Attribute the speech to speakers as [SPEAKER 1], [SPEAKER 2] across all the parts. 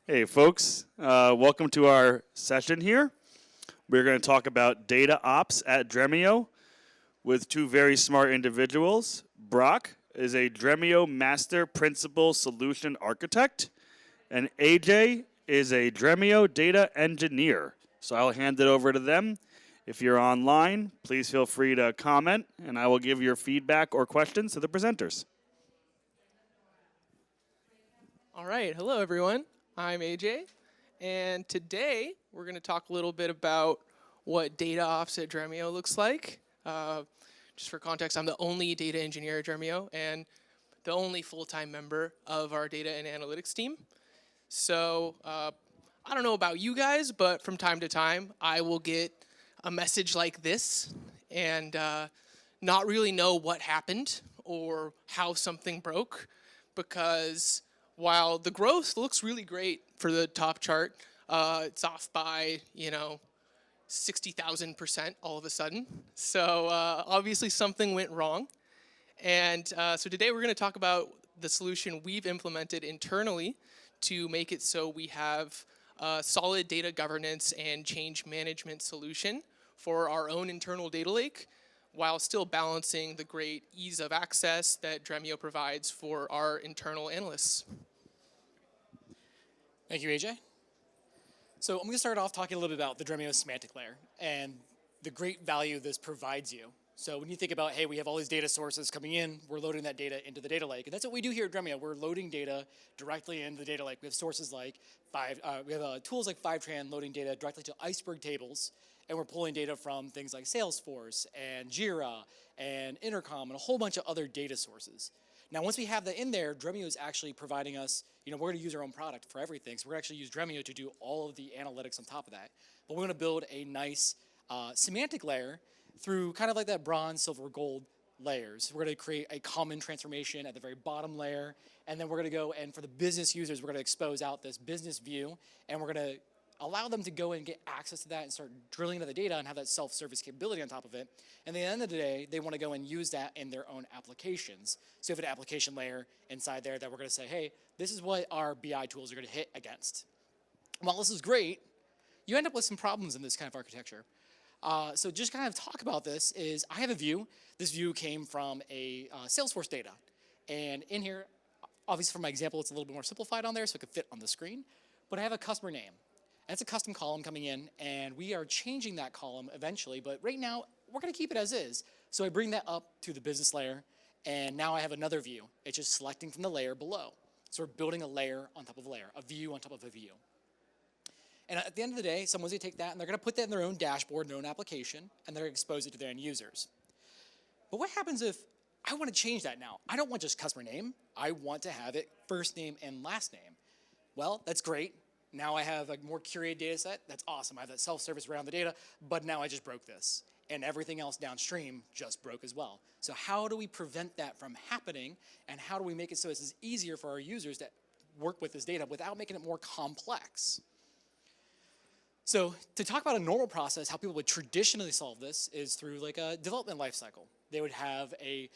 [SPEAKER 1] Hey folks, welcome to our session here. We're going to talk about DataOps at Dremio with two very smart individuals. Brock is a Dremio Master Principal Solution Architect, and AJ is a Dremio Data Engineer. So I'll hand it over to them. If you're online, please feel free to comment, and I will give your feedback or questions to the presenters.
[SPEAKER 2] All right, hello everyone. I'm AJ, and today we're going to talk a little bit about what DataOps at Dremio looks like. Just for context, I'm the only data engineer at Dremio and the only full-time member of our data and analytics team. So I don't know about you guys, but from time to time, I will get a message like this and not really know what happened or how something broke, because while the growth looks really great for the top chart, it's off by, 60,000% all of a sudden. So obviously something went wrong. And so today we're going to talk about the solution we've implemented internally to make it so we have a solid data governance and change management solution for our own internal data lake, while still balancing the great ease of access that Dremio provides for our internal analysts.
[SPEAKER 3] Thank you, AJ. So I'm going to start off talking a little bit about the Dremio semantic layer and the great value this provides you. So when you think about, hey, we have all these data sources coming in, we're loading that data into the data lake. And that's what we do here at Dremio. We're loading data directly into the data lake. We have sources like tools like Fivetran loading data directly to Iceberg tables. And we're pulling data from things like Salesforce and Jira and Intercom and a whole bunch of other data sources. Now, once we have that in there, Dremio is actually providing us, we're going to use our own product for everything. So we're going to actually use Dremio to do all of the analytics on top of that. But we're going to build a nice semantic layer through kind of like that bronze, silver, gold layers. We're going to create a common transformation at the very bottom layer. And then we're going to go, and for the business users, we're going to expose out this business view. And we're going to allow them to go and get access to that and start drilling into the data and have that self-service capability on top of it. And at the end of the day, they want to go and use that in their own applications. So you have an application layer inside there that we're going to say, hey, this is what our BI tools are going to hit against. While this is great, you end up with some problems in this kind of architecture. So just kind of talk about this is I have a view. This view came from a Salesforce data. And in here, obviously for my example, it's a little bit more simplified on there so it could fit on the screen. But I have a customer name. That's a custom column coming in, and we are changing that column eventually, but right now, we're going to keep it as is. So I bring that up to the business layer, and now I have another view. It's just selecting from the layer below. So we're building a layer on top of a layer, a view on top of a view. And at the end of the day, someone's going to take that, and they're going to put that in their own dashboard, their own application, and they're going to expose it to their end users. But what happens if I want to change that now? I don't want just customer name. I want to have it first name and last name. Well, that's great. Now I have a more curated data set. That's awesome. I have that self-service around the data, but now I just broke this. And everything else downstream just broke as well. So how do we prevent that from happening? And how do we make it so it's easier for our users to work with this data without making it more complex? So to talk about a normal process, how people would traditionally solve this is through like a development lifecycle. They would have a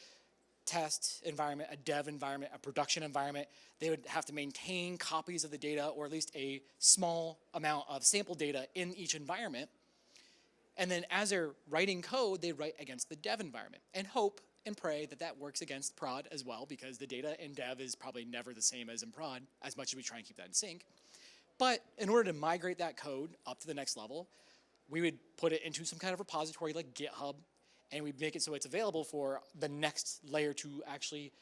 [SPEAKER 3] test environment, a dev environment, a production environment. They would have to maintain copies of the data or at least a small amount of sample data in each environment. And then as they're writing code, they write against the dev environment and hope and pray that that works against prod as well, because the data in dev is probably never the same as in prod, as much as we try and keep that in sync. But in order to migrate that code up to the next level, we would put it into some kind of repository like GitHub, and we make it so it's available for the next layer to actually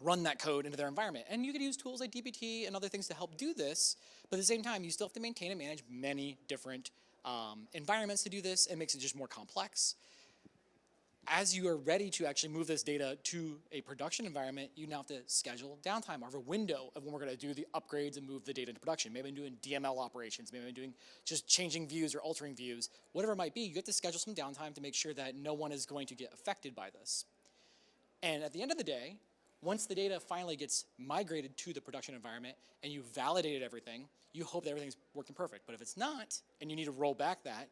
[SPEAKER 3] run that code into their environment. And you could use tools like dbt and other things to help do this, but at the same time, you still have to maintain and manage many different environments to do this. It makes it just more complex. As you are ready to actually move this data to a production environment, you now have to schedule downtime or have a window of when we're going to do the upgrades and move the data into production. Maybe I'm doing DML operations, maybe I'm doing just changing views or altering views, whatever it might be. You have to schedule some downtime to make sure that no one is going to get affected by this. And at the end of the day, once the data finally gets migrated to the production environment and you validated everything, you hope that everything's working perfect. But if it's not, and you need to roll back that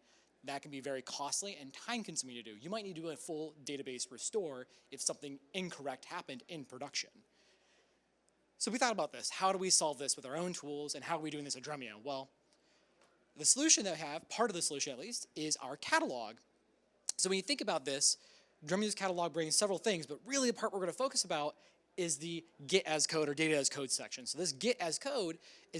[SPEAKER 3] can be very costly and time-consuming to do. You might need to do a full database restore if something incorrect happened in production. So we thought about this. How do we solve this with our own tools, and how are we doing this at Dremio? Well, the solution that we have, part of the solution at least, is our catalog. So when you think about this, Dremio's catalog brings several things, but really the part we're going to focus about is the Git as code or data as code section. So this Git as code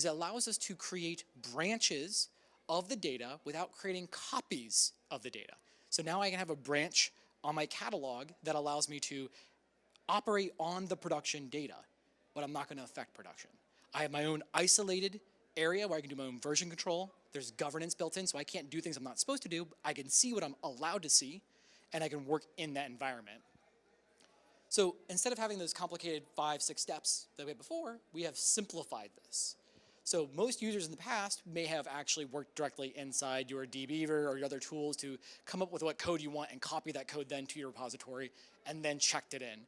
[SPEAKER 3] allows us to create branches of the data without creating copies of the data. So now I can have a branch on my catalog that allows me to operate on the production data, but I'm not going to affect production. I have my own isolated area where I can do my own version control. There's governance built in, so I can't do things I'm not supposed to do. I can see what I'm allowed to see, and I can work in that environment. So instead of having those complicated 5, 6 steps that we had before, we have simplified this. So most users in the past may have actually worked directly inside your dbeaver or your other tools to come up with what code you want and copy that code then to your repository and then checked it in.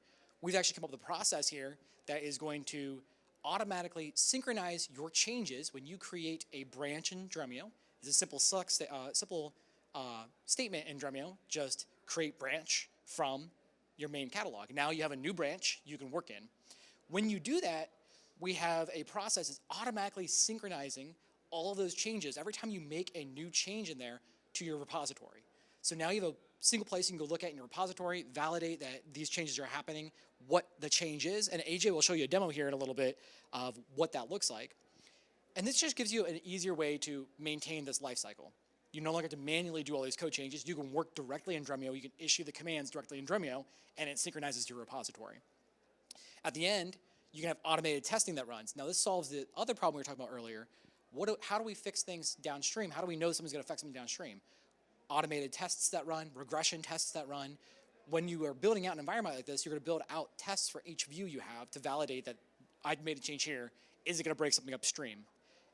[SPEAKER 3] We've actually come up with a process here that is going to automatically synchronize your changes when you create a branch in Dremio. It's a simple statement in Dremio, just create branch from your main catalog. Now you have a new branch you can work in. When you do that, we have a process that's automatically synchronizing all of those changes every time you make a new change in there to your repository. So now you have a single place you can go look at in your repository, validate that these changes are happening, what the change is, and AJ will show you a demo here in a little bit of what that looks like. And this just gives you an easier way to maintain this lifecycle. You no longer have to manually do all these code changes. You can work directly in Dremio. You can issue the commands directly in Dremio, and it synchronizes to your repository. At the end, you can have automated testing that runs. Now, this solves the other problem we were talking about earlier. How do we fix things downstream? How do we know something's going to affect something downstream? Automated tests that run, regression tests that run. When you are building out an environment like this, you're going to build out tests for each view you have to validate that I've made a change here. Is it going to break something upstream?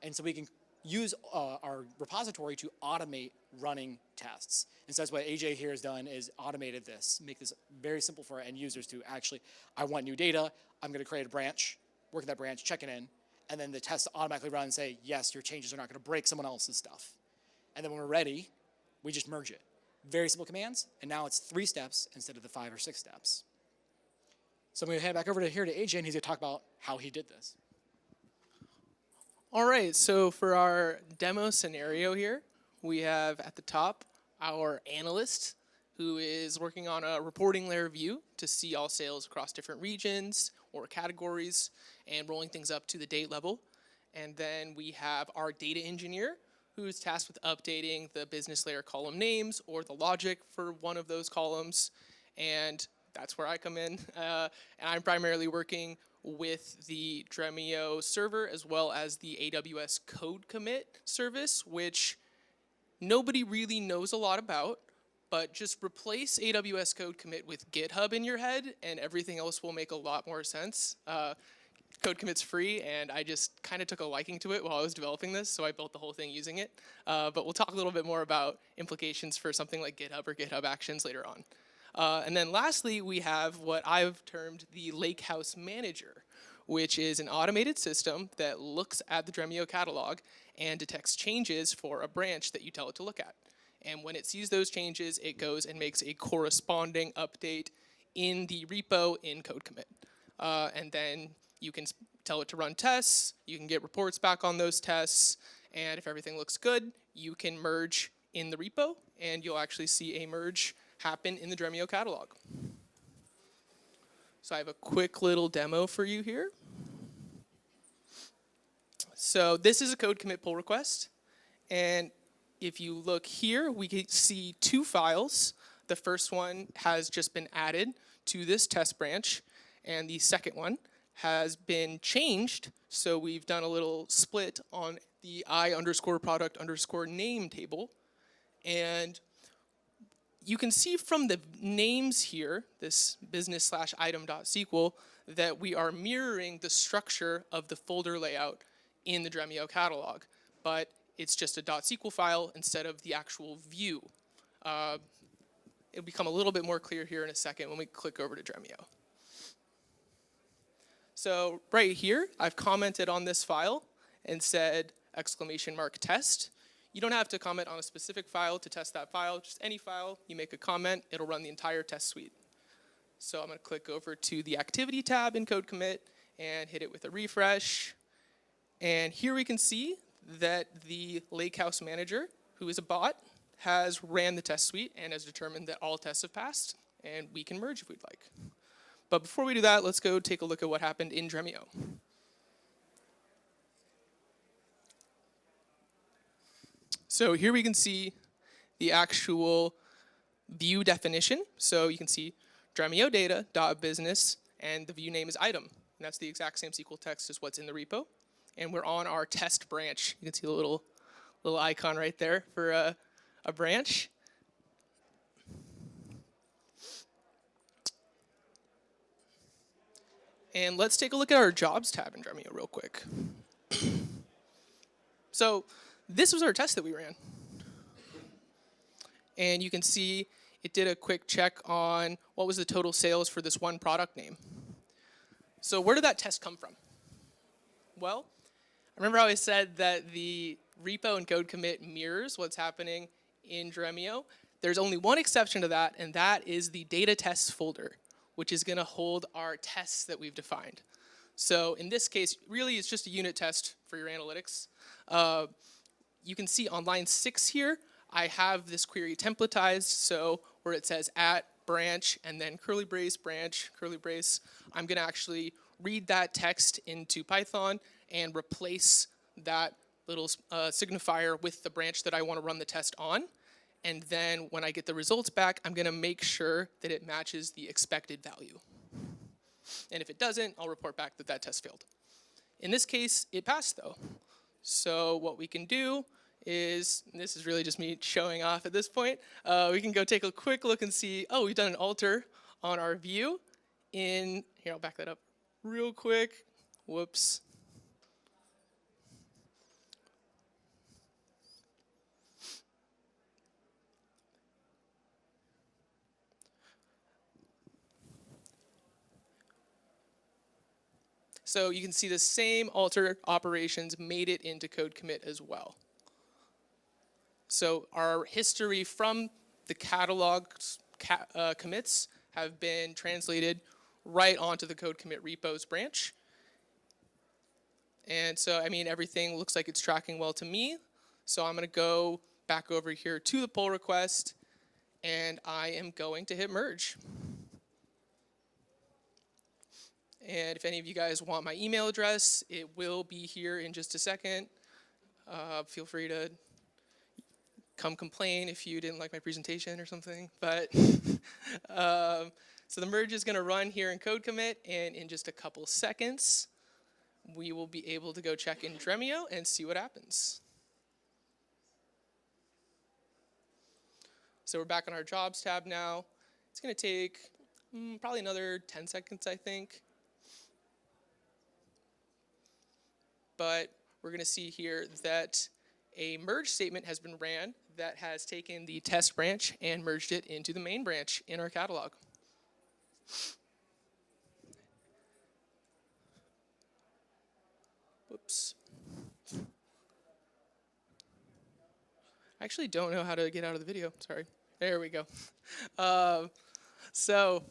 [SPEAKER 3] And so we can use our repository to automate running tests. And so that's what AJ here has done, is automated this, make this very simple for our end users to actually, I want new data, I'm going to create a branch, work in that branch, check it in, and then the tests automatically run and say, yes, your changes are not going to break someone else's stuff. And then when we're ready, we just merge it. Very simple commands, and now it's 3 steps instead of the 5 or 6 steps. So I'm going to head back over to AJ, and he's going to talk about how he did this.
[SPEAKER 2] All right, so for our demo scenario here, we have at the top our analyst who is working on a reporting layer view to see all sales across different regions or categories and rolling things up to the date level. And then we have our data engineer who's tasked with updating the business layer column names or the logic for one of those columns. And that's where I come in. And I'm primarily working with the Dremio server as well as the AWS code commit service, which nobody really knows a lot about, but just replace AWS code commit with GitHub in your head and everything else will make a lot more sense. Code commit's free, and I just kind of took a liking to it while I was developing this, so I built the whole thing using it. But we'll talk a little bit more about implications for something like GitHub or GitHub Actions later on. And then lastly, we have what I've termed the Lakehouse Manager, which is an automated system that looks at the Dremio catalog and detects changes for a branch that you tell it to look at. And when it sees those changes, it goes and makes a corresponding update in the repo in code commit. And then you can tell it to run tests, you can get reports back on those tests, and if everything looks good, you can merge in the repo, and you'll actually see a merge happen in the Dremio catalog. So I have a quick little demo for you here. So this is a code commit pull request, and if you look here, we can see 2 files. The first one has just been added to this test branch, and the second one has been changed. So we've done a little split on the I_product_name table. And you can see from the names here, this business/item.sql, that we are mirroring the structure of the folder layout in the Dremio catalog. But it's just a .sql file instead of the actual view. It'll become a little bit more clear here in a second when we click over to Dremio. So right here, I've commented on this file and said !test. You don't have to comment on a specific file to test that file, just any file, you make a comment, it'll run the entire test suite. So I'm gonna click over to the activity tab in code commit, and hit it with a refresh. And here we can see that the Lakehouse Manager, who is a bot, has ran the test suite and has determined that all tests have passed, and we can merge if we'd like. But before we do that, let's go take a look at what happened in Dremio. So here we can see the actual view definition. So you can see Dremio data.business, and the view name is item. And that's the exact same SQL text as what's in the repo. And we're on our test branch. You can see the little icon right there for a branch. And let's take a look at our jobs tab in Dremio real quick. So this was our test that we ran. And you can see it did a quick check on what was the total sales for this one product name. So where did that test come from? Well, remember how I said that the repo and code commit mirrors what's happening in Dremio? There's only one exception to that, and that is the data tests folder, which is going to hold our tests that we've defined. So in this case, really it's just a unit test for your analytics. You can see on line 6 here, I have this query templatized, so where it says at branch and then curly brace branch, curly brace, I'm going to actually read that text into Python and replace that little signifier with the branch that I want to run the test on. And then when I get the results back, I'm going to make sure that it matches the expected value. And if it doesn't, I'll report back that that test failed. In this case, it passed though. So what we can do is, and this is really just me showing off at this point, we can go take a quick look and see, oh, we've done an alter on our view in, here, I'll back that up real quick. Whoops. So you can see the same alter operations made it into code commit as well. So our history from the catalog commits have been translated right onto the code commit repos branch. And so, I mean, everything looks like it's tracking well to me. So I'm going to go back over here to the pull request, and I am going to hit merge. And if any of you guys want my email address, it will be here in just a second. Feel free to come complain if you didn't like my presentation or something. But so the merge is going to run here in code commit, and in just a couple seconds, we will be able to go check in Dremio and see what happens. So we're back on our jobs tab now. It's going to take probably another 10 seconds, I think. But we're going to see here that a merge statement has been ran that has taken the test branch and merged it into the main branch in our catalog. Whoops. I actually don't know how to get out of the video. Sorry. There we go. So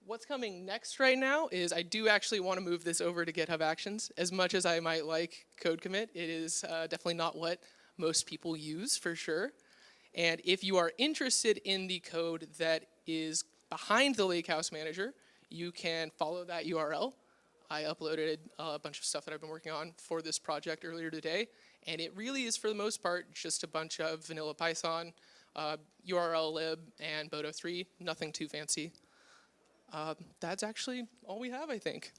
[SPEAKER 2] what's coming next right now is I do actually want to move this over to GitHub Actions. As much as I might like code commit, it is definitely not what most people use for sure. And if you are interested in the code that is behind the Lakehouse Manager, you can follow that URL. I uploaded a bunch of stuff that I've been working on for this project earlier today, and it really is, for the most part, just a bunch of vanilla Python, URL lib, and Bodo 3, nothing too fancy. That's actually all we have, I think.